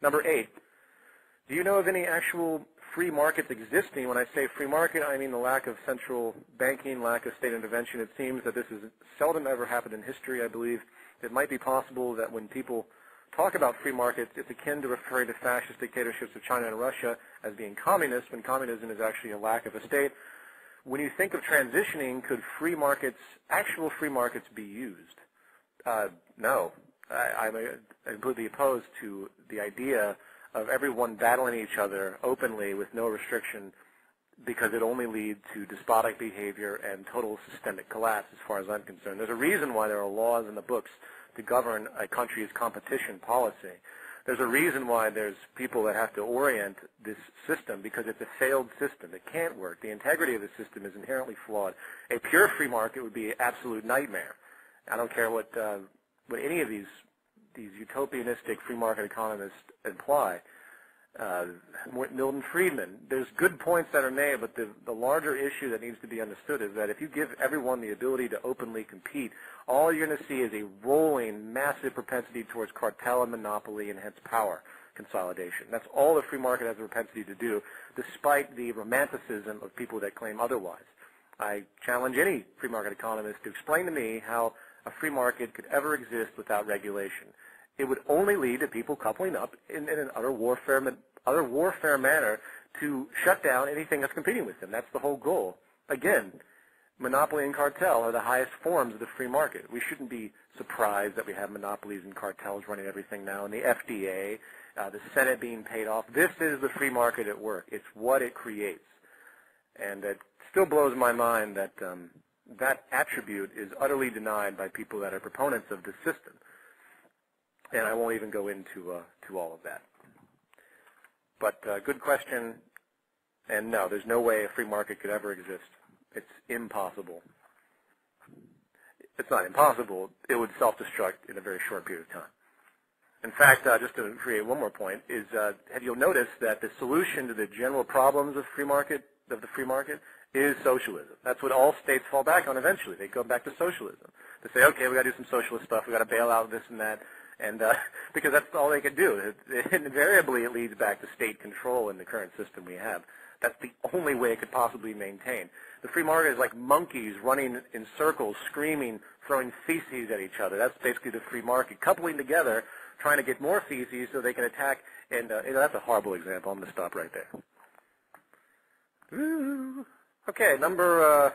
Number 8, do you know of any actual free markets existing? When I say free market, I mean the lack of central banking, lack of state intervention. It seems that this has seldom ever happened in history, I believe. It might be possible that when people talk about free markets, it's akin to referring to fascist dictatorships of China and Russia as being communist, when communism is actually a lack of a state. When you think of transitioning, could free markets, actual free markets, be used? No. I'm completely opposed to the idea of everyone battling each other openly with no restriction, because it only leads to despotic behavior and total systemic collapse as far as I'm concerned. There's a reason why there are laws in the books to govern a country's competition policy. There's a reason why there's people that have to orient this system, because it's a failed system. It can't work. The integrity of the system is inherently flawed. A pure free market would be an absolute nightmare. I don't care what any of these utopianistic free market economists imply. Milton Friedman, there's good points that are made, but the larger issue that needs to be understood is that if you give everyone the ability to openly compete, all you're going to see is a rolling, massive propensity towards cartel and monopoly and hence power consolidation. That's all the free market has a propensity to do, despite the romanticism of people that claim otherwise. I challenge any free market economist to explain to me how a free market could ever exist without regulation. It would only lead to people coupling up in an utter warfare manner to shut down anything that's competing with them. That's the whole goal. Again, monopoly and cartel are the highest forms of the free market. We shouldn't be surprised that we have monopolies and cartels running everything now, and the FDA, the Senate being paid off. This is the free market at work. It's what it creates. And it still blows my mind that that attribute is utterly denied by people that are proponents of this system. And I won't even go into all of that. But good question. And no, there's no way a free market could ever exist. It's impossible. It's not impossible. It would self-destruct in a very short period of time. In fact, just to create one more point, is you'll notice that the solution to the general problems of the free market is socialism. That's what all states fall back on eventually. They go back to socialism. They say, okay, we got to do some socialist stuff. We got to bail out this and that. And because that's all they could do. Invariably, it leads back to state control in the current system we have. That's the only way it could possibly maintain. The free market is like monkeys running in circles, screaming, throwing feces at each other. That's basically the free market, coupling together, trying to get more feces so they can attack. And that's a horrible example. I'm going to stop right there. Okay, number...